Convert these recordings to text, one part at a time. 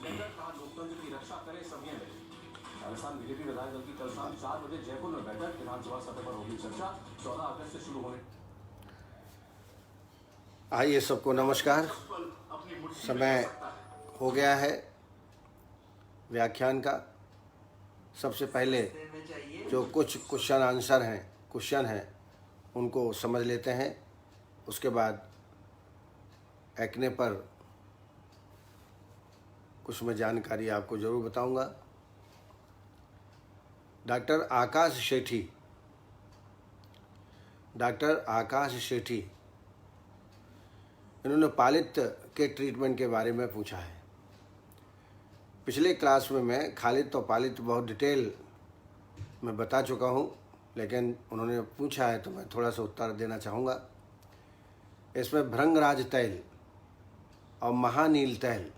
लोकतंत्र की रक्षा करें सभी में। राजस्थान बीजेपी विधायक दल की कल शाम 4 बजे जयपुर में बैठक, विधानसभा सत्र पर होगी चर्चा। 14 अगस्त से शुरू होने। आइए सबको नमस्कार। समय हो गया है व्याख्यान का। सबसे पहले जो कुछ क्वेश्चन हैं उनको समझ लेते हैं। उसके बाद एक्ने पर कुछ मैं जानकारी आपको ज़रूर बताऊंगा। डॉक्टर आकाश सेठी इन्होंने पालित के ट्रीटमेंट के बारे में पूछा है। पिछले क्लास में मैं खालिद और पालित बहुत डिटेल में बता चुका हूँ, लेकिन उन्होंने पूछा है तो मैं थोड़ा सा उत्तर देना चाहूँगा। इसमें भृंगराज तैल और महानील तैल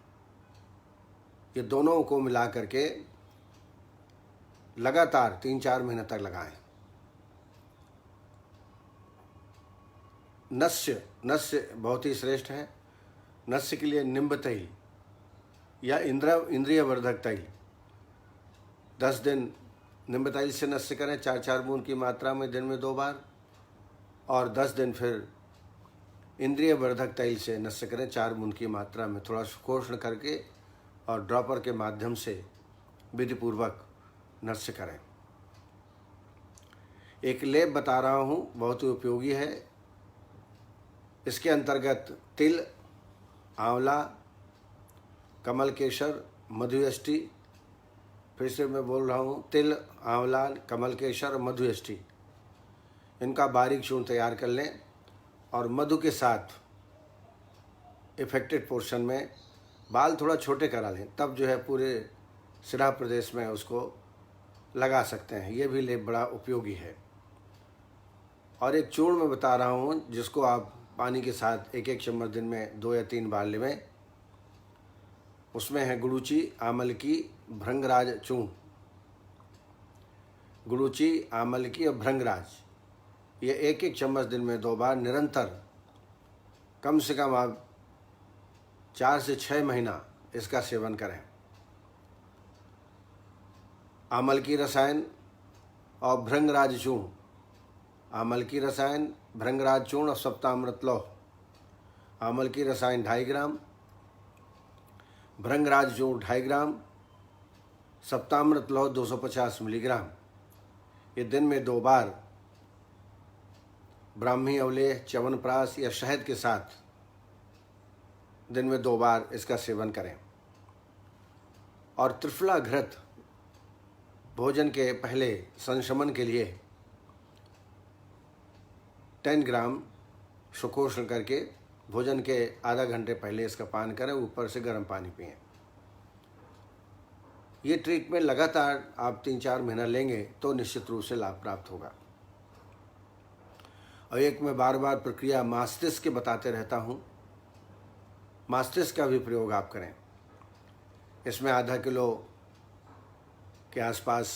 ये दोनों को मिला करके लगातार 3-4 महीने तक लगाएं। नस्य बहुत ही श्रेष्ठ है। नस्य के लिए निम्ब तैल या इंद्रिय वर्धक तैल 10 दिन निम्ब तैल से नस्य करें 4-4 बूंद की मात्रा में दिन में 2 बार, और 10 दिन फिर इंद्रिय वर्धक तैल से नस्य करें 4 बूंद की मात्रा में, थोड़ा सुकोष्ण करके और ड्रॉपर के माध्यम से विधिपूर्वक नस्य करें। एक लेप बता रहा हूँ, बहुत ही उपयोगी है। इसके अंतर्गत तिल, आंवला, कमल केसर, मधुयष्टि, फिर से मैं बोल रहा हूँ, तिल, आंवला, कमल केसर, मधुयष्टि, इनका बारीक चूर्ण तैयार कर लें और मधु के साथ इफेक्टेड पोर्शन में बाल थोड़ा छोटे करा लें, तब जो है पूरे सिरा प्रदेश में उसको लगा सकते हैं। ये भी लेप बड़ा उपयोगी है। और एक चूर्ण मैं बता रहा हूँ जिसको आप पानी के साथ 1-1 चम्मच दिन में 2 या 3 बार लें। उसमें है गुड़ूची, आमलकी, भृंगराज चूर्ण। गुड़ूची, आमलकी और भृंगराज ये 1-1 चम्मच दिन में 2 बार निरंतर कम से कम आप 4 से 6 महीना इसका सेवन करें। आमलकी रसायन और भृंगराज चूर्ण, आमलकी रसायन, भृंगराज चूर्ण और सप्तामृत लौह। आमलकी रसायन 2.5 ग्राम, भृंगराज चूर्ण 2.5 ग्राम, सप्तामृत लौह 250 मिलीग्राम। ये दिन में 2 बार ब्राह्मी अवलेह, च्यवनप्राश या शहद के साथ दिन में 2 बार इसका सेवन करें। और त्रिफला घृत भोजन के पहले संशमन के लिए 10 ग्राम सुकोष्ण करके भोजन के आधा घंटे पहले इसका पान करें, ऊपर से गर्म पानी पिएं। ये ट्रीटमेंट लगातार आप 3-4 महीना लेंगे तो निश्चित रूप से लाभ प्राप्त होगा। और एक मैं बार बार प्रक्रिया मास्टिस के बताते रहता हूँ, मास्टिस का भी प्रयोग आप करें। इसमें आधा किलो के आसपास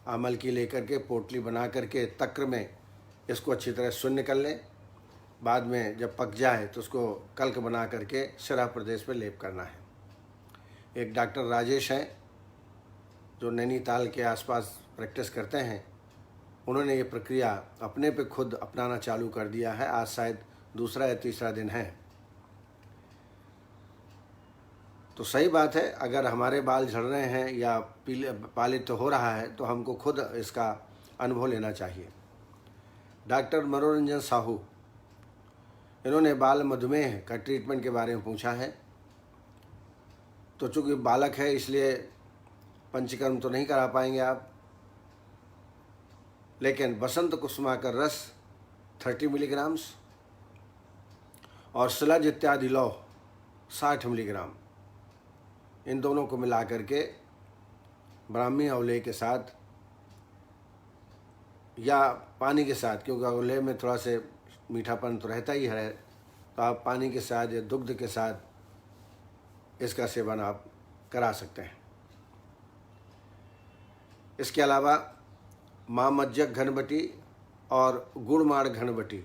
आमल की लेकर के पोटली बना करके तक्र में इसको अच्छी तरह शून्य कर लें। बाद में जब पक जाए तो उसको कल्क बना करके सिरा प्रदेश में लेप करना है। एक डॉक्टर राजेश हैं जो नैनीताल के आसपास प्रैक्टिस करते हैं, उन्होंने ये प्रक्रिया अपने पे खुद अपनाना चालू कर दिया है। आज शायद 2 या 3 दिन है। तो सही बात है, अगर हमारे बाल झड़ रहे हैं या पालित हो रहा है तो हमको खुद इसका अनुभव लेना चाहिए। डॉक्टर मनोरंजन साहू, इन्होंने बाल मधुमेह का ट्रीटमेंट के बारे में पूछा है। तो चूँकि बालक है इसलिए पंचकर्म तो नहीं करा पाएंगे आप, लेकिन बसंत कुसुमाकर रस 30 मिलीग्राम और शिलज इत्यादि लौह 60 मिलीग्राम, इन दोनों को मिला करके ब्राह्मी अवलेह के साथ या पानी के साथ, क्योंकि अवलेह में थोड़ा से मीठापन तो रहता ही है, तो आप पानी के साथ या दुग्ध के साथ इसका सेवन आप करा सकते हैं। इसके अलावा मामज्जक घनबटी और गुड़माड़ घनबटी,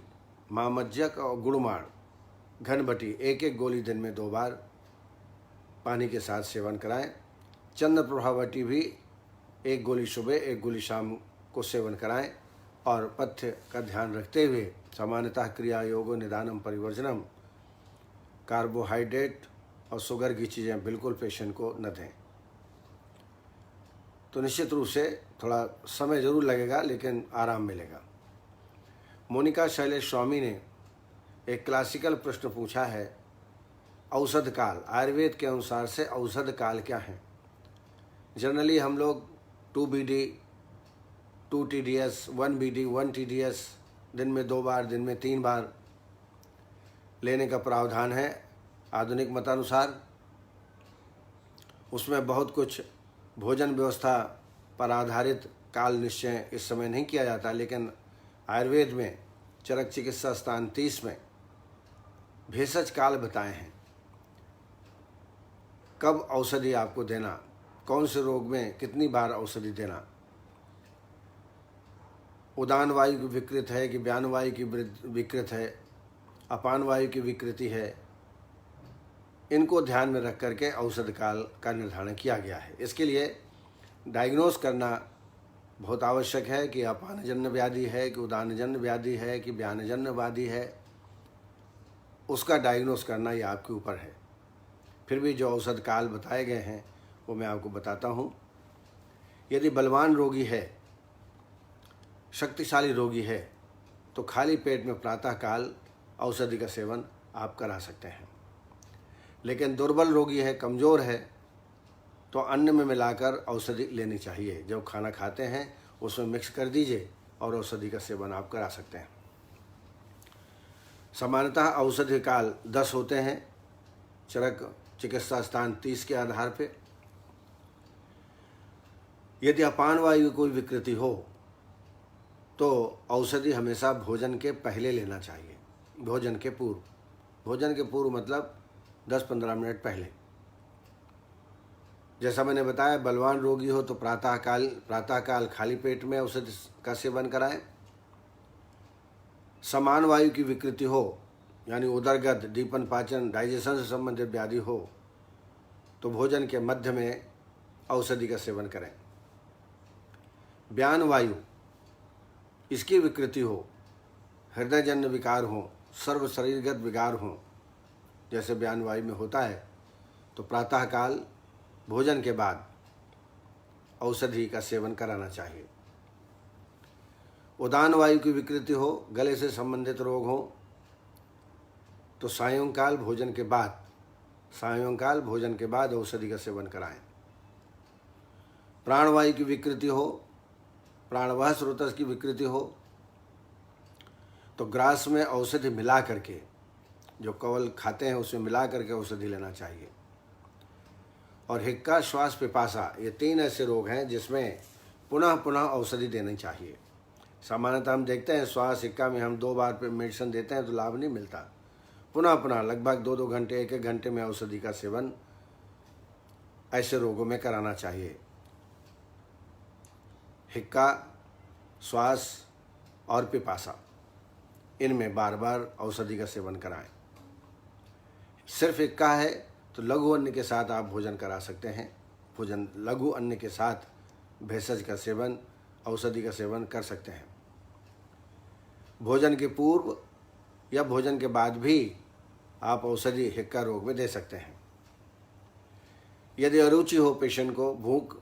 मामज्जक और गुड़माड़ घनबटी 1-1 गोली दिन में 2 बार, पानी के साथ सेवन कराएं। चंद्रप्रभावती भी 1 गोली सुबह 1 गोली शाम को सेवन कराएं और पथ्य का ध्यान रखते हुए सामान्यतः क्रिया योगो निदानम परिवर्जनम, कार्बोहाइड्रेट और शुगर की चीज़ें बिल्कुल पेशेंट को न दें। तो निश्चित रूप से थोड़ा समय ज़रूर लगेगा लेकिन आराम मिलेगा। मोनिका शैलेश स्वामी ने एक क्लासिकल प्रश्न पूछा है, औषध काल, आयुर्वेद के अनुसार से औषध काल क्या है? जनरली हम लोग 2 BD 2 TDS 1 BD 1 TDS दिन में 2 बार, दिन में 3 बार लेने का प्रावधान है आधुनिक मतानुसार। उसमें बहुत कुछ भोजन व्यवस्था पर आधारित काल निश्चय इस समय नहीं किया जाता, लेकिन आयुर्वेद में चरक चिकित्सा स्थान 30 में भेषज काल बताए हैं। कब औषधि आपको देना, कौन से रोग में कितनी बार औषधि देना, उदान वायु की विकृत है कि व्यान वायु की विकृत है, अपान वायु की विकृति है, इनको ध्यान में रख करके औषध काल का निर्धारण किया गया है। इसके लिए डायग्नोस करना बहुत आवश्यक है कि अपानजन्य व्याधि है कि उदानजन्य व्याधि है कि व्यानजन्य व्याधि है, उसका डायग्नोस करना ये आपके ऊपर है। फिर भी जो औषध काल बताए गए हैं वो मैं आपको बताता हूँ। यदि बलवान रोगी है, शक्तिशाली रोगी है, तो खाली पेट में प्रातः काल औषधि का सेवन आप करा सकते हैं। लेकिन दुर्बल रोगी है, कमज़ोर है, तो अन्न में मिलाकर औषधि लेनी चाहिए। जब खाना खाते हैं उसमें मिक्स कर दीजिए और औषधि का सेवन आप करा सकते हैं। सामान्यतः औषधि काल 10 होते हैं चरक चिकित्सा स्थान 30 के आधार पे। यदि अपान वायु की कोई विकृति हो तो औषधि हमेशा भोजन के पहले लेना चाहिए, भोजन के पूर्व। भोजन के पूर्व मतलब 10-15 मिनट पहले। जैसा मैंने बताया, बलवान रोगी हो तो प्रातःकाल खाली पेट में औषधि का सेवन कराएं। समान वायु की विकृति हो, यानी उदरगत, दीपन पाचन, डाइजेशन से संबंधित व्याधि हो, तो भोजन के मध्य में औषधि का सेवन करें। व्यान वायु, इसकी विकृति हो, हृदयजन्य विकार हो, सर्व शरीरगत विकार हो, जैसे व्यान वायु में होता है, तो प्रातःकाल भोजन के बाद औषधि का सेवन कराना चाहिए। उदान वायु की विकृति हो, गले से संबंधित रोग हो, तो सायंकाल भोजन के बाद औषधि का सेवन कराएं। प्राणवायु की विकृति हो, प्राणवाह स्रोतस की विकृति हो, तो ग्रास में औषधि मिला करके, जो कवल खाते हैं उसमें मिला करके औषधि लेना चाहिए। और हिक्का, श्वास, पिपासा, ये 3 ऐसे रोग हैं जिसमें पुनः पुनः औषधि देनी चाहिए। सामान्यतः हम देखते हैं श्वास हिक्का में हम 2 बार पे मेडिसिन देते हैं तो लाभ नहीं मिलता। पुनः पुनः लगभग 2-2 घंटे, 1-1 घंटे में औषधि का सेवन ऐसे रोगों में कराना चाहिए। हिक्का, श्वास और पिपासा, इनमें बार बार औषधि का सेवन कराएं। सिर्फ हिक्का है तो लघु अन्न के साथ आप भोजन करा सकते हैं। लघु अन्न के साथ भेषज का सेवन, औषधि का सेवन कर सकते हैं। भोजन के पूर्व या भोजन के बाद भी आप औषधि हिक्का रोग में दे सकते हैं। यदि अरुचि हो, पेशेंट को भूख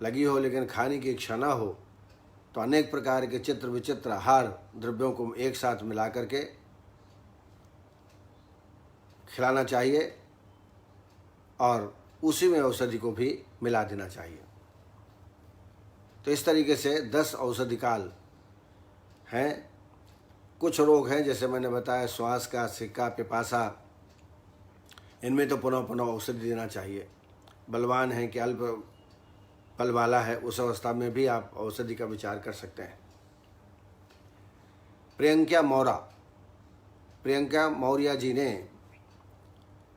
लगी हो लेकिन खाने की इच्छा ना हो, तो अनेक प्रकार के चित्र विचित्र आहार द्रव्यों को एक साथ मिला करके खिलाना चाहिए और उसी में औषधि को भी मिला देना चाहिए। तो इस तरीके से 10 औषधि काल हैं। कुछ रोग हैं जैसे मैंने बताया, श्वास का, सिक्का, पिपासा, इनमें तो पुनः पुनः औषधि देना चाहिए। बलवान है कि अल्प बल वाला है, उस अवस्था में भी आप औषधि का विचार कर सकते हैं। प्रियंका मौर्य जी ने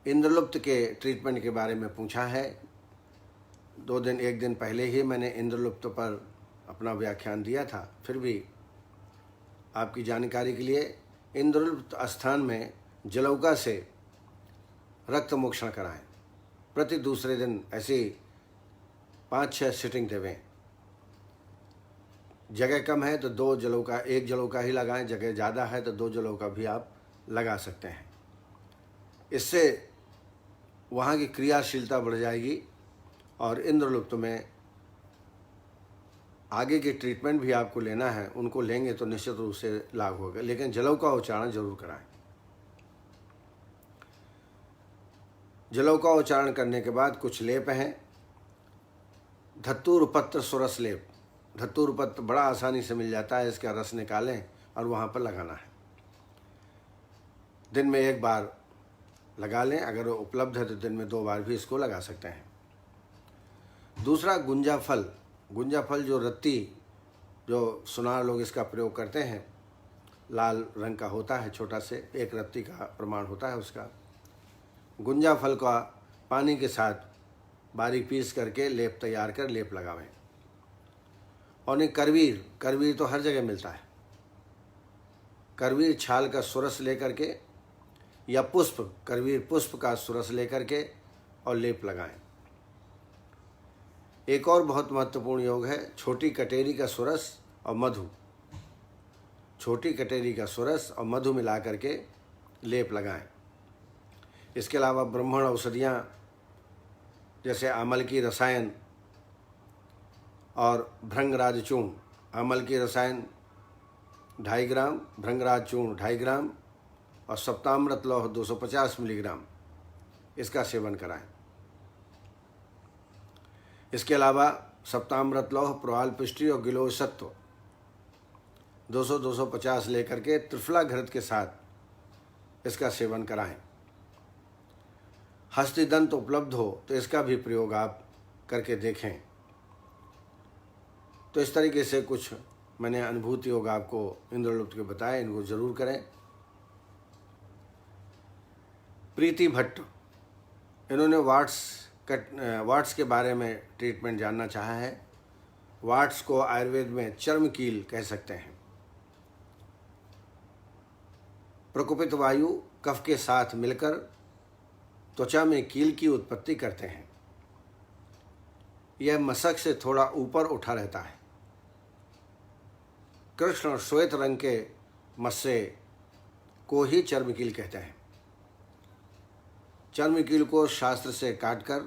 इंद्रलुप्त के ट्रीटमेंट के बारे में पूछा है। 1 दिन पहले ही मैंने इंद्रलुप्त पर अपना व्याख्यान दिया था। फिर भी आपकी जानकारी के लिए, इंद्रलुप्त स्थान में जलौका से रक्त मोक्षण कराएं। प्रति दूसरे दिन ऐसी 5-6 सिटिंग देवें। जगह कम है तो 2 जलों का 1 जलों का ही लगाएं, जगह ज़्यादा है तो 2 जलों का भी आप लगा सकते हैं। इससे वहाँ की क्रियाशीलता बढ़ जाएगी और इंद्रलुप्त में आगे के ट्रीटमेंट भी आपको लेना है, उनको लेंगे तो निश्चित रूप से लाभ होगा, लेकिन जलों का उच्चारण जरूर कराएं। जलों का उच्चारण करने के बाद कुछ लेप हैं। धतूर पत्र सुरस लेप। धतूर पत्र बड़ा आसानी से मिल जाता है, इसका रस निकालें और वहाँ पर लगाना है। दिन में 1 बार लगा लें, अगर वो उपलब्ध है तो दिन में 2 बार भी इसको लगा सकते हैं। दूसरा गुंजा फल। गुंजा फल जो रत्ती, जो सुनार लोग इसका प्रयोग करते हैं, लाल रंग का होता है, छोटा से 1 रत्ती का प्रमाण होता है उसका। गुंजा फल का पानी के साथ बारीक पीस करके लेप तैयार कर लेप लगावें। और नहीं करवीर, करवीर तो हर जगह मिलता है। करवीर छाल का सुरस लेकर के या पुष्प, करवीर पुष्प का सुरस लेकर के और लेप लगाएं। एक और बहुत महत्वपूर्ण योग है छोटी कटेरी का सुरस और मधु। छोटी कटेरी का सुरस और मधु मिला करके लेप लगाएं। इसके अलावा ब्राह्मण औषधियाँ जैसे आमल की रसायन और भृंगराज चूर्ण। आमल की रसायन 2.5 ग्राम, भृंगराज चूर्ण 2.5 ग्राम और सप्तामृत लौह 250 मिलीग्राम, इसका सेवन कराएं। इसके अलावा सप्तामृत लौह, प्रवाल पिष्टी और गिलोय सत्व 200-250 लेकर के त्रिफला घृत के साथ इसका सेवन कराएं। हस्तिदंत उपलब्ध हो तो इसका भी प्रयोग आप करके देखें। तो इस तरीके से कुछ मैंने अनुभूति योग आपको इंद्रलुप्त के बताए, इनको जरूर करें। प्रीति भट्ट, इन्होंने वाट्स के बारे में ट्रीटमेंट जानना चाहा है। वाट्स को आयुर्वेद में चर्म कील कह सकते हैं। प्रकोपित वायु कफ के साथ मिलकर त्वचा में कील की उत्पत्ति करते हैं। यह मशक से थोड़ा ऊपर उठा रहता है। कृष्ण और श्वेत रंग के मस्से को ही चर्मकील कहते हैं। चर्मकील को शास्त्र से काटकर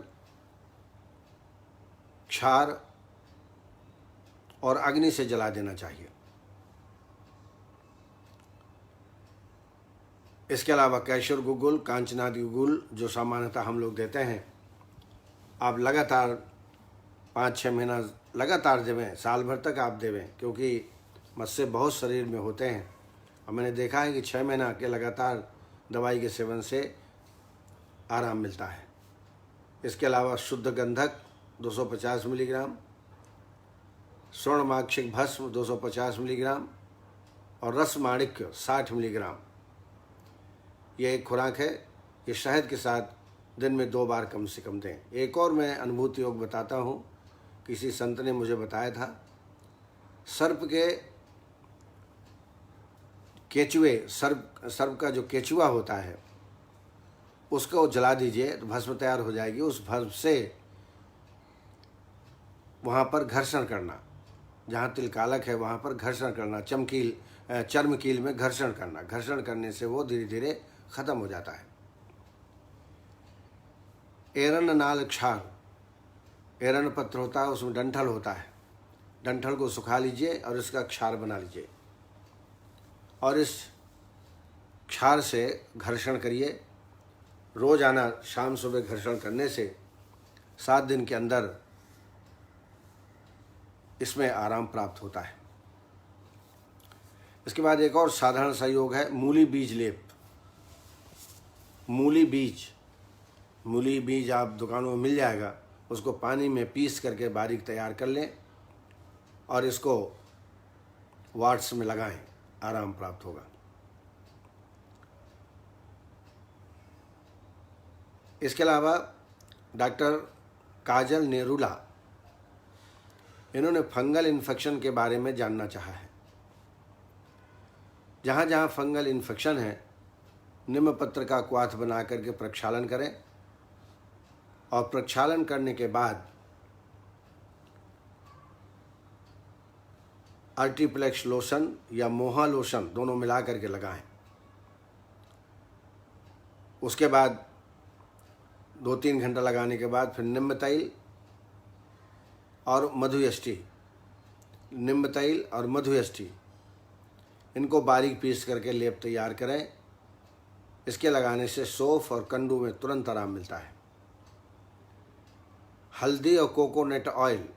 क्षार और अग्नि से जला देना चाहिए। इसके अलावा कैशोर गुगुल, कांचनाद गुगुल जो सामान्यतः हम लोग देते हैं, आप लगातार 5-6 महीना लगातार देवें, साल भर तक आप देवें, क्योंकि मस्से बहुत शरीर में होते हैं और मैंने देखा है कि 6 महीना के लगातार दवाई के सेवन से आराम मिलता है। इसके अलावा शुद्ध गंधक 250 मिलीग्राम, स्वर्णमाक्षिक भस्म 250 मिलीग्राम और रस माणिक्य 60 मिलीग्राम, यह एक खुराक है। ये शहद के साथ दिन में 2 बार कम से कम दें। एक और मैं अनुभूति योग बताता हूँ, किसी संत ने मुझे बताया था। सर्प के केचुए, सर्प का जो केचुआ होता है उसको जला दीजिए तो भस्म तैयार हो जाएगी। उस भस्म से वहाँ पर घर्षण करना, जहाँ तिलकालक है वहाँ पर घर्षण करना, चर्मकील में घर्षण करना। घर्षण करने से वो धीरे धीरे खत्म हो जाता है। एरन नाल क्षार, एरन पत्र होता है, उसमें डंठल होता है। डंठल को सुखा लीजिए और इसका क्षार बना लीजिए और इस क्षार से घर्षण करिए। रोजाना शाम सुबह घर्षण करने से 7 दिन के अंदर इसमें आराम प्राप्त होता है। इसके बाद एक और साधारण सा योग है मूली बीज लेप। मूली बीज आप दुकानों में मिल जाएगा, उसको पानी में पीस करके बारीक तैयार कर लें और इसको वाट्स में लगाएं, आराम प्राप्त होगा। इसके अलावा डॉक्टर काजल नेरुला, इन्होंने फंगल इन्फेक्शन के बारे में जानना चाहा है। जहाँ जहाँ फंगल इन्फेक्शन है, नीम पत्र का क्वाथ बना करके प्रक्षालन करें और प्रक्षालन करने के बाद आर्टिप्लेक्स लोशन या मोहा लोशन दोनों मिला करके लगाएं। उसके बाद 2-3 घंटा लगाने के बाद फिर निम्ब तैल और मधुयष्टि, निम्ब तैल और मधुयष्टि इनको बारीक पीस करके लेप तैयार करें। इसके लगाने से सौंफ और कंडू में तुरंत आराम मिलता है। हल्दी और कोकोनट ऑयल,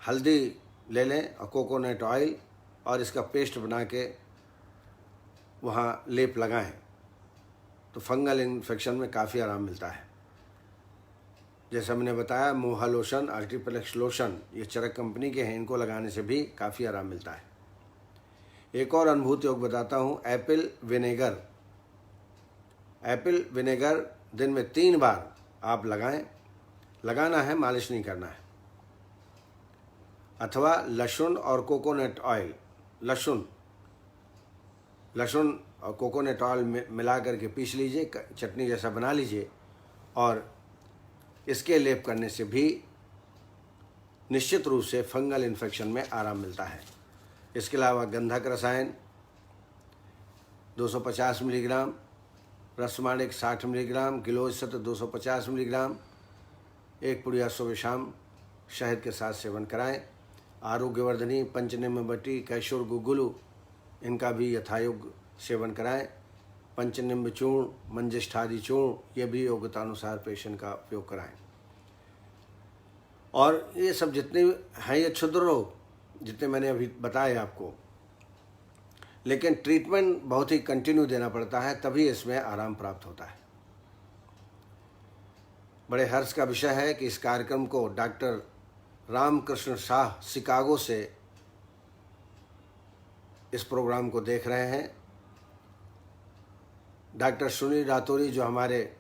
हल्दी ले लें और कोकोनट ऑयल और इसका पेस्ट बना के वहाँ लेप लगाएं तो फंगल इन्फेक्शन में काफ़ी आराम मिलता है। जैसा मैंने बताया, मोहा लोशन, आर्टिप्लेक्स लोशन ये चरक कंपनी के हैं, इनको लगाने से भी काफ़ी आराम मिलता है। एक और अनुभूति योग बताता हूँ, एप्पल विनेगर। एप्पल विनेगर दिन में 3 बार आप लगाएं, लगाना है, मालिश नहीं करना है। अथवा लहसुन और कोकोनट ऑयल, लहसुन और कोकोनट ऑयल मिला करके पीस लीजिए, चटनी जैसा बना लीजिए और इसके लेप करने से भी निश्चित रूप से फंगल इन्फेक्शन में आराम मिलता है। इसके अलावा गंधक रसायन 250 मिलीग्राम, रसमाणिक 60 मिलीग्राम, गिलोय सत्र 250 मिलीग्राम, 1 पुड़िया सुबह शाम शहद के साथ सेवन कराएं। आरोग्यवर्धनी, पंचनिम्बवटी, कैशोर गुगुलू इनका भी यथायोग सेवन कराएं। पंचनिम्ब चूर्ण, मंजिष्ठादि चूर्ण ये भी योग्यतानुसार पेशेंट का उपयोग कराएं। और ये सब जितने हैं ये क्षुद्र रोग जितने मैंने अभी बताए आपको, लेकिन ट्रीटमेंट बहुत ही कंटिन्यू देना पड़ता है, तभी इसमें आराम प्राप्त होता है। बड़े हर्ष का विषय है कि इस कार्यक्रम को डॉक्टर रामकृष्ण शाह शिकागो से इस प्रोग्राम को देख रहे हैं। डॉक्टर सुनील रातौरी जो हमारे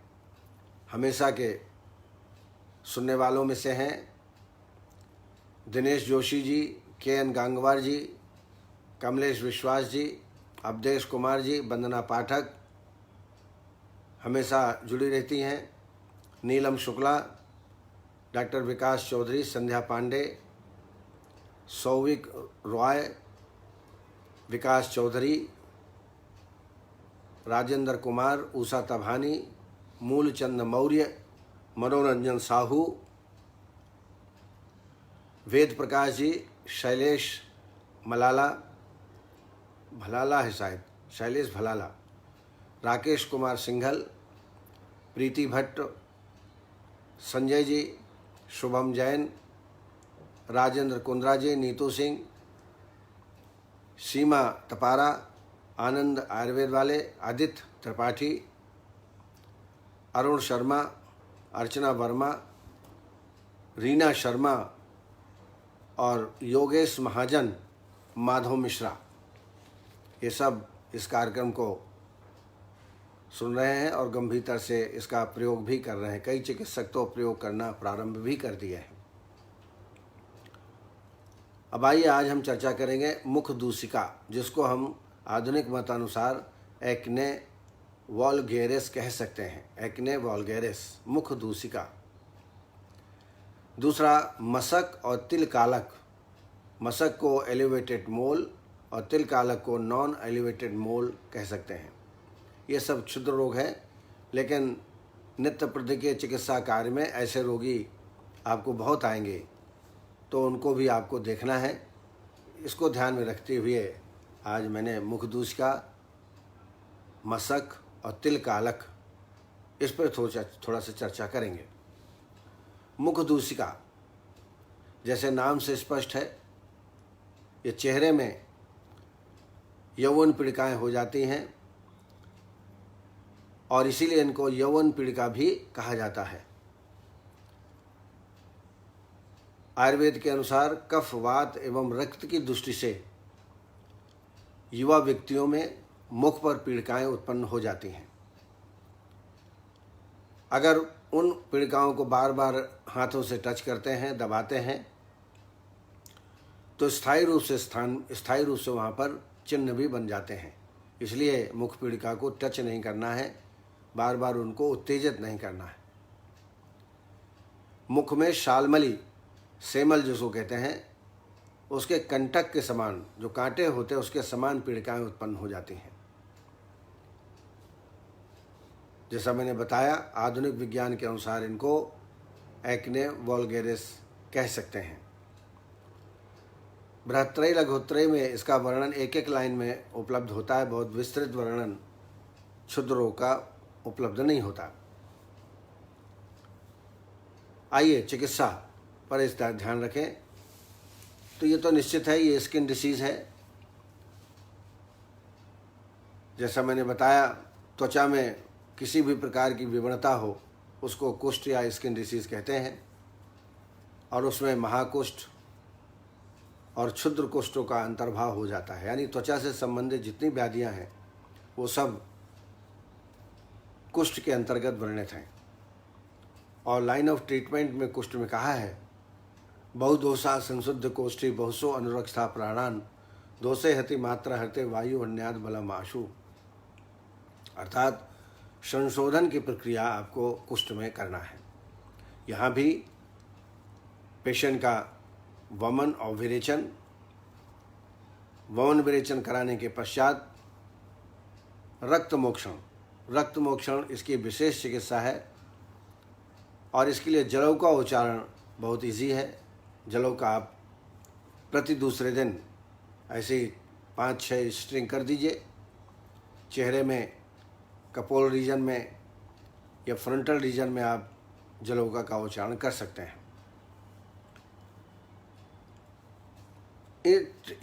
हमेशा के सुनने वालों में से हैं, दिनेश जोशी जी, KN गांगवार जी, कमलेश विश्वास जी, अवधेश कुमार जी, वंदना पाठक हमेशा जुड़ी रहती हैं, नीलम शुक्ला, डॉक्टर विकास चौधरी, संध्या पांडे, सौविक रॉय, विकास चौधरी, राजेंद्र कुमार, उषा तभानी, मूलचंद मौर्य, मनोरंजन साहू, वेद प्रकाश जी, शैलेश भलाला है शायद, शैलेश भलाला, राकेश कुमार सिंघल, प्रीति भट्ट, संजय जी, शुभम जैन, राजेंद्र कुंद्रा जी, नीतू सिंह, सीमा तपारा, आनंद आयुर्वेद वाले, आदित्य त्रिपाठी, अरुण शर्मा, अर्चना वर्मा, रीना शर्मा और योगेश महाजन, माधव मिश्रा, ये सब इस कार्यक्रम को सुन रहे हैं और गंभीरता से इसका प्रयोग भी कर रहे हैं। कई चिकित्सक तो प्रयोग करना प्रारंभ भी कर दिए हैं। अब आइए आज हम चर्चा करेंगे मुख दूषिका, जिसको हम आधुनिक मतानुसार एक्ने वॉल्गैरिस कह सकते हैं। एक्ने वॉल्गैरिस, मुख दूषिका। दूसरा, मशक और तिल कालक। मशक को एलिवेटेड मोल और तिल कालक को नॉन एलिवेटेड मोल कह सकते हैं। ये सब क्षुद्र रोग है, लेकिन नित्य प्रति के चिकित्सा कार्य में ऐसे रोगी आपको बहुत आएंगे, तो उनको भी आपको देखना है। इसको ध्यान में रखते हुए आज मैंने मुख दूषिका, मशक और तिल कालक इस पर थोड़ा सा चर्चा करेंगे। मुख दूषिका, जैसे नाम से स्पष्ट है, ये चेहरे में यौवन पीड़िकाएँ हो जाती हैं और इसीलिए इनको यौवन पीड़िका भी कहा जाता है। आयुर्वेद के अनुसार कफ, वात एवं रक्त की दृष्टि से युवा व्यक्तियों में मुख पर पीड़िकाएं उत्पन्न हो जाती हैं। अगर उन पीड़िकाओं को बार बार हाथों से टच करते हैं, दबाते हैं, तो स्थायी रूप से वहाँ पर चिन्ह भी बन जाते हैं। इसलिए मुख पीड़िका को टच नहीं करना है, बार बार उनको उत्तेजित नहीं करना है। मुख में शालमली, सेमल जिसको कहते हैं, उसके कंटक के समान, जो कांटे होते हैं उसके समान पीड़िकाएं उत्पन्न हो जाती हैं। जैसा मैंने बताया, आधुनिक विज्ञान के अनुसार इनको एक्ने वल्गैरिस कह सकते हैं। बृहत्त्रयी लघुत्त्रयी में इसका वर्णन एक एक लाइन में उपलब्ध होता है, बहुत विस्तृत वर्णन क्षुद्र रोग का उपलब्ध नहीं होता। आइए चिकित्सा पर इस ध्यान रखें। तो ये तो निश्चित है, ये स्किन डिसीज़ है। जैसा मैंने बताया, त्वचा में किसी भी प्रकार की विवरणता हो उसको कुष्ठ या स्किन डिसीज़ कहते हैं, और उसमें महाकुष्ठ और क्षुद्र कुष्ठों का अंतर्भाव हो जाता है। यानी त्वचा से संबंधित जितनी व्याधियां हैं वो सब कुष्ठ के अंतर्गत वर्णित हैं। और लाइन ऑफ ट्रीटमेंट में कुष्ठ में कहा है, बहुदोषा संशुद्ध कोष्ठी बहुसो अनुरक्षा प्राणान दोषे हति मात्रा हते वायु अन्याद बलम आशु। अर्थात संशोधन की प्रक्रिया आपको कुष्ठ में करना है। यहाँ भी पेशेंट का वमन और विरेचन, वमन विरेचन कराने के पश्चात रक्त मोक्षण इसकी विशेष चिकित्सा है। और इसके लिए जलों का उच्चारण बहुत इजी है। जलों का आप प्रति दूसरे दिन ऐसे 5-6 स्ट्रिंग कर दीजिए। चेहरे में, कपोल रीजन में या फ्रंटल रीजन में आप जलोका का उच्चारण कर सकते हैं।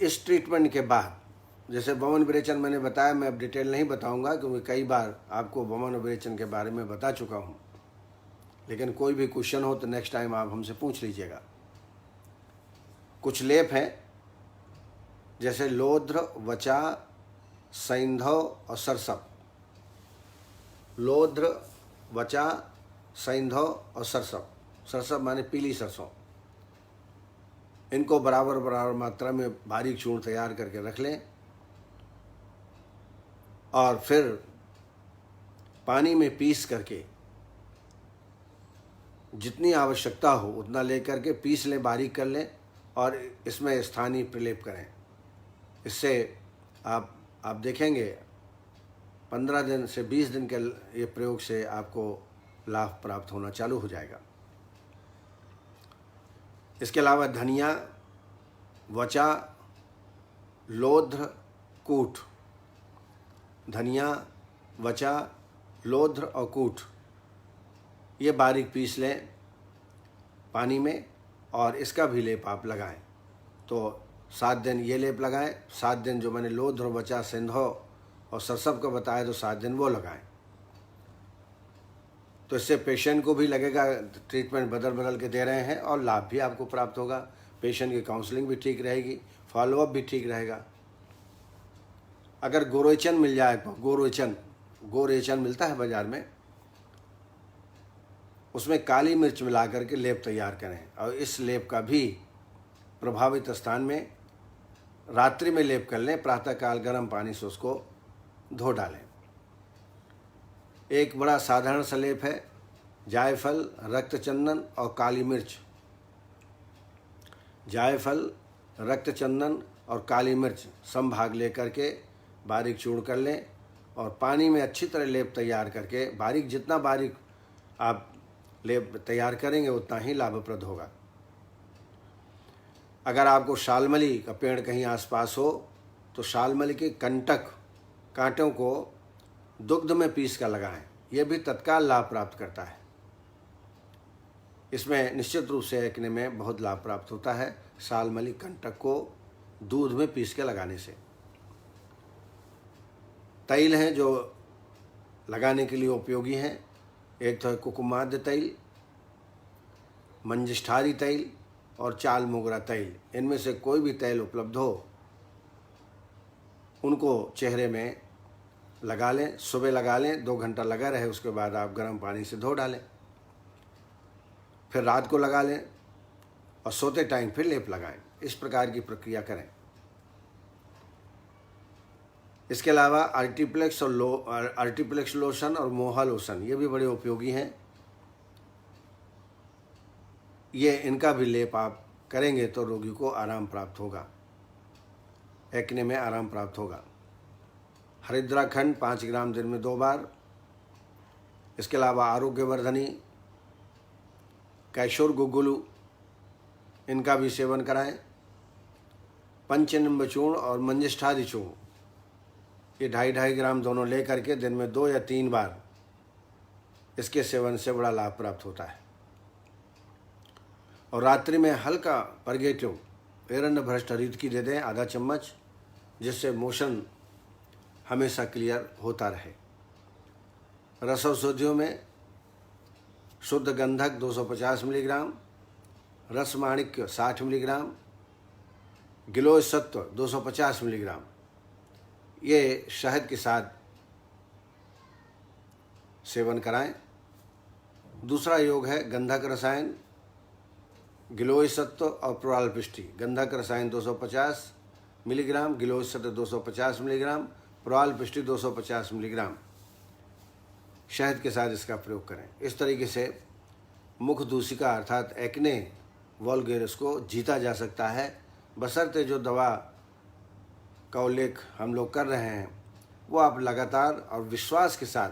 इस ट्रीटमेंट के बाद, जैसे वमन विरेचन मैंने बताया, मैं अब डिटेल नहीं बताऊंगा क्योंकि कई बार आपको वमन विरेचन के बारे में बता चुका हूं। लेकिन कोई भी क्वेश्चन हो तो नेक्स्ट टाइम आप हमसे पूछ लीजिएगा। कुछ लेप हैं जैसे लोध्र, वचा, सैंधव और सरसप। लोध्र, वचा, सैंधव और सरसप। सरसप माने पीली सरसों। इनको बराबर बराबर मात्रा में बारीक चूर्ण तैयार करके रख लें और फिर पानी में पीस करके जितनी आवश्यकता हो उतना लेकर के पीस लें, बारीक कर लें और इसमें स्थानीय प्रलेप करें। इससे आप देखेंगे 15 दिन से 20 दिन के ये प्रयोग से आपको लाभ प्राप्त होना चालू हो जाएगा। इसके अलावा धनिया, वचा, लोध्र, कूट। धनिया, वचा, लोध्र और कूट ये बारीक पीस लें पानी में और इसका भी लेप आप लगाएं। तो 7 दिन ये लेप लगाएं, 7 दिन जो मैंने लोध्र, वचा, सिंधव और सरसप का बताया तो 7 दिन वो लगाएं। तो इससे पेशेंट को भी लगेगा ट्रीटमेंट बदल के दे रहे हैं और लाभ भी आपको प्राप्त होगा। पेशेंट की काउंसलिंग भी ठीक रहेगी, फॉलोअप भी ठीक रहेगा। अगर गोरेचन मिल जाए तो गोरेचन मिलता है बाज़ार में, उसमें काली मिर्च मिला करके लेप तैयार करें और इस लेप का भी प्रभावित स्थान में रात्रि में लेप कर लें, प्रातःकाल गर्म पानी से उसको धो डालें। एक बड़ा साधारण सा लेप है, जायफल, रक्तचंदन और काली मिर्च। जायफल, रक्तचंदन और काली मिर्च समभाग लेकर के बारीक चूर्ण कर लें और पानी में अच्छी तरह लेप तैयार करके, बारीक जितना बारीक आप लेप तैयार करेंगे उतना ही लाभप्रद होगा। अगर आपको शालमली का पेड़ कहीं आसपास हो तो शालमली के कांटों को दुग्ध में पीस कर लगाएं, यह भी तत्काल लाभ प्राप्त करता है। इसमें निश्चित रूप से एक्ने में बहुत लाभ प्राप्त होता है शालमली कंटक को दूध में पीस के लगाने से। तैल हैं जो लगाने के लिए उपयोगी हैं। एक तो है कुकुमाद्य तैल, मंजिष्ठारी तैल और चाल मोगरा तैल। इनमें से कोई भी तैल उपलब्ध हो उनको चेहरे में लगा लें। सुबह लगा लें, 2 घंटा लगा रहे, उसके बाद आप गर्म पानी से धो डालें। फिर रात को लगा लें और सोते टाइम फिर लेप लगाएं। इस प्रकार की प्रक्रिया करें। इसके अलावा आर्टिप्लेक्स लोशन और मोहा लोशन ये भी बड़े उपयोगी हैं। ये इनका भी लेप आप करेंगे तो रोगी को आराम प्राप्त होगा, एक्ने में आराम प्राप्त होगा। हरिद्राखंड 5 ग्राम दिन में 2 बार। इसके अलावा आरोग्यवर्धनी, कैशोर गुग्गुलू, इनका भी सेवन कराएं। पंचनिम्ब चूर्ण और मंजिष्ठादि चूर्ण, ये 2.5 ग्राम दोनों ले करके दिन में 2 या 3 बार इसके सेवन से बड़ा लाभ प्राप्त होता है। और रात्रि में हल्का परगेटिव एरंड भ्रष्ट हरित की दे दें आधा चम्मच, जिससे मोशन हमेशा क्लियर होता रहे। रस औषधियों में शुद्ध गंधक 250 मिलीग्राम, रस माणिक्य 60 मिलीग्राम, गिलोय सत्व 250 मिलीग्राम, ये शहद के साथ सेवन कराएं। दूसरा योग है गंधक रसायन, गिलोय सत्व और प्रोआलपिष्टी। गंधक रसायन 250 मिलीग्राम, गिलोय सत्व 250 मिलीग्राम, प्रोआलपिष्टी 250 मिलीग्राम, शहद के साथ इसका प्रयोग करें। इस तरीके से मुख दूषिका अर्थात एक्ने वल्गैरिस को जीता जा सकता है, बशर्ते जो दवा का उल्लेख हम लोग कर रहे हैं वो आप लगातार और विश्वास के साथ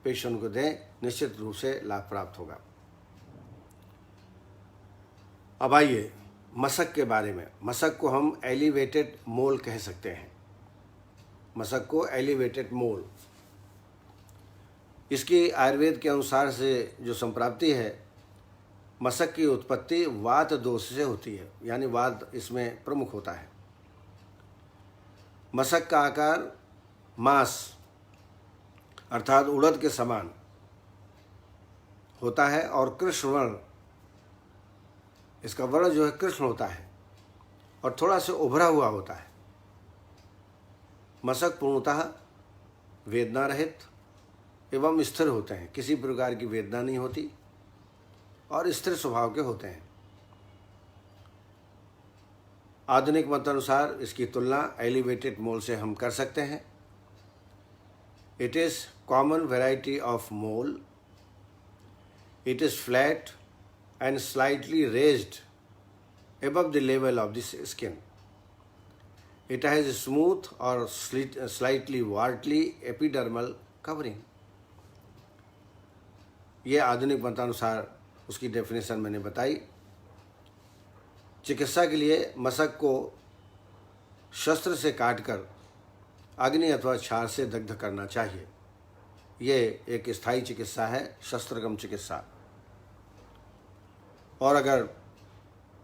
पेशेंट को दें, निश्चित रूप से लाभ प्राप्त होगा। अब आइए मशक के बारे में। मशक को हम एलिवेटेड मोल कह सकते हैं। मशक को एलिवेटेड मोल, इसकी आयुर्वेद के अनुसार से जो संप्राप्ति है, मशक की उत्पत्ति वात दोष से होती है, यानी वात इसमें प्रमुख होता है। मशक का आकार मांस अर्थात उड़द के समान होता है और कृष्ण वर्ण, इसका वर्ण जो है कृष्ण होता है और थोड़ा सा उभरा हुआ होता है। मशक पूर्णतः वेदना रहित एवं स्थिर होते हैं, किसी प्रकार की वेदना नहीं होती और स्थिर स्वभाव के होते हैं। आधुनिक मत अनुसार इसकी तुलना एलिवेटेड मोल से हम कर सकते हैं। It is common variety of mole, it is flat and slightly raised above the level of the skin. It has a smooth or slightly warty epidermal covering. ये आधुनिक मतानुसार उसकी डेफिनेशन मैंने बताई। चिकित्सा के लिए मशक को शस्त्र से काटकर अग्नि अथवा क्षार से दग्ध करना चाहिए। ये एक स्थायी चिकित्सा है, शस्त्रगम चिकित्सा। और अगर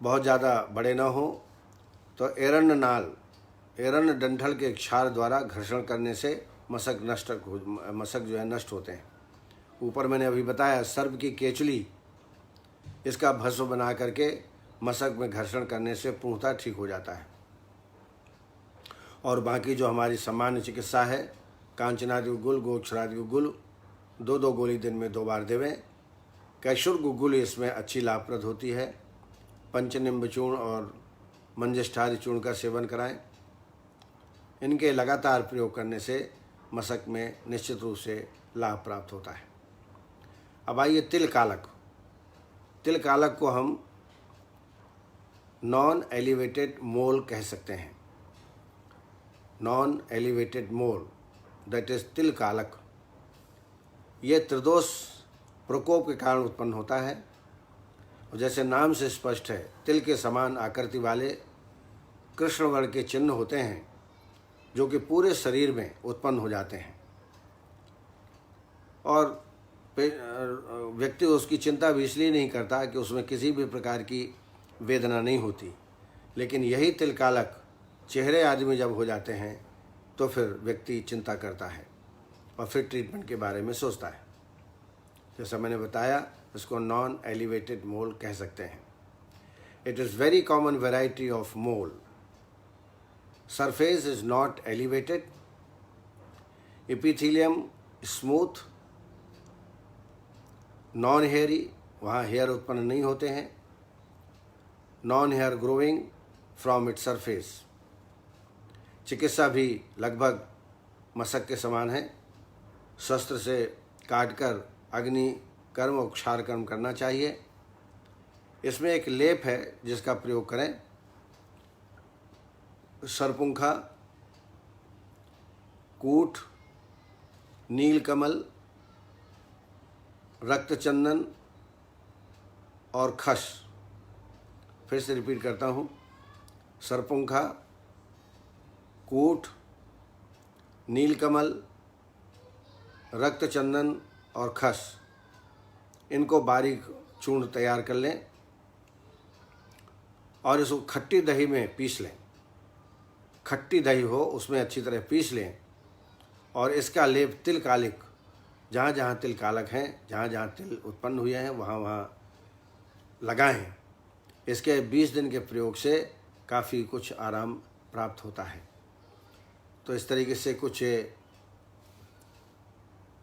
बहुत ज़्यादा बड़े न हो तो एरंड नाल, एरंड डंठल के क्षार द्वारा घर्षण करने से मशक जो है नष्ट होते हैं। ऊपर मैंने अभी बताया सर्प की केचुली, इसका भस्म बना करके मशक में घर्षण करने से पूर्णतः ठीक हो जाता है। और बाकी जो हमारी सामान्य चिकित्सा है, कांचनादि गुग्गुल, गोक्षरादि गुग्गुल 2-2 गोली दिन में 2 बार देवें। कैशोर गुग्गुल इसमें अच्छी लाभप्रद होती है। पंचनिम्ब चूर्ण और मंजिष्ठादि चूर्ण का सेवन कराएं। इनके लगातार प्रयोग करने से मशक में निश्चित रूप से लाभ प्राप्त होता है। अब आइए तिल कालक। तिल कालक को हम नॉन एलिवेटेड मोल कह सकते हैं। Non elevated mole that is तिल कालक। ये त्रिदोष प्रकोप के कारण उत्पन्न होता है और जैसे नाम से स्पष्ट है, तिल के समान आकृति वाले कृष्ण वर्ण के चिन्ह होते हैं जो कि पूरे शरीर में उत्पन्न हो जाते हैं और व्यक्ति उसकी व्यक्ति भी इसलिए नहीं करता कि उसमें किसी भी प्रकार की वेदना नहीं होती, लेकिन यही तिल कालक चेहरे आदि में जब हो जाते हैं तो फिर व्यक्ति चिंता करता है और फिर ट्रीटमेंट के बारे में सोचता है। जैसा मैंने बताया, इसको नॉन एलिवेटेड मोल कह सकते हैं। It is very common variety of mole. Surface is not elevated, epithelium smooth, non hairy, वहाँ हेयर उत्पन्न नहीं होते हैं, non hair growing from its surface. चिकित्सा भी लगभग मशक के समान है। शस्त्र से काटकर अग्नि कर्म और क्षार कर्म करना चाहिए। इसमें एक लेप है जिसका प्रयोग करें। सरपुंखा, कूट, नीलकमल, रक्तचंदन और खस। फिर से रिपीट करता हूँ। सरपुंखा, कूट, नीलकमल, रक्तचंदन और खस, इनको बारीक चूर्ण तैयार कर लें और इसको खट्टी दही में पीस लें। खट्टी दही हो उसमें अच्छी तरह पीस लें और इसका लेप तिल कालिक, जहाँ जहाँ तिल कालक हैं, जहाँ जहाँ तिल उत्पन्न हुए हैं, वहाँ वहाँ लगाएं। इसके 20 दिन के प्रयोग से काफ़ी कुछ आराम प्राप्त होता है। तो इस तरीके से कुछ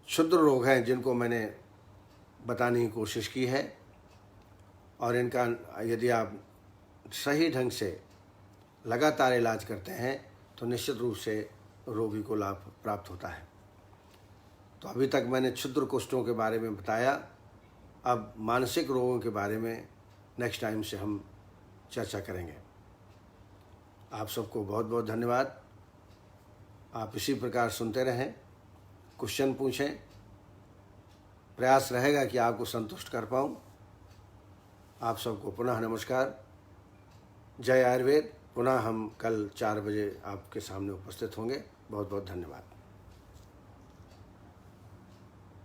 क्षुद्र रोग हैं जिनको मैंने बताने की कोशिश की है, और इनका यदि आप सही ढंग से लगातार इलाज करते हैं तो निश्चित रूप से रोगी को लाभ प्राप्त होता है। तो अभी तक मैंने क्षुद्र कुष्ठों के बारे में बताया। अब मानसिक रोगों के बारे में नेक्स्ट टाइम से हम चर्चा करेंगे। आप सबको बहुत बहुत धन्यवाद। आप इसी प्रकार सुनते रहें, क्वेश्चन पूछें। प्रयास रहेगा कि आपको संतुष्ट कर पाऊँ। आप सबको पुनः नमस्कार। जय आयुर्वेद। पुनः हम कल 4 बजे आपके सामने उपस्थित होंगे। बहुत बहुत धन्यवाद।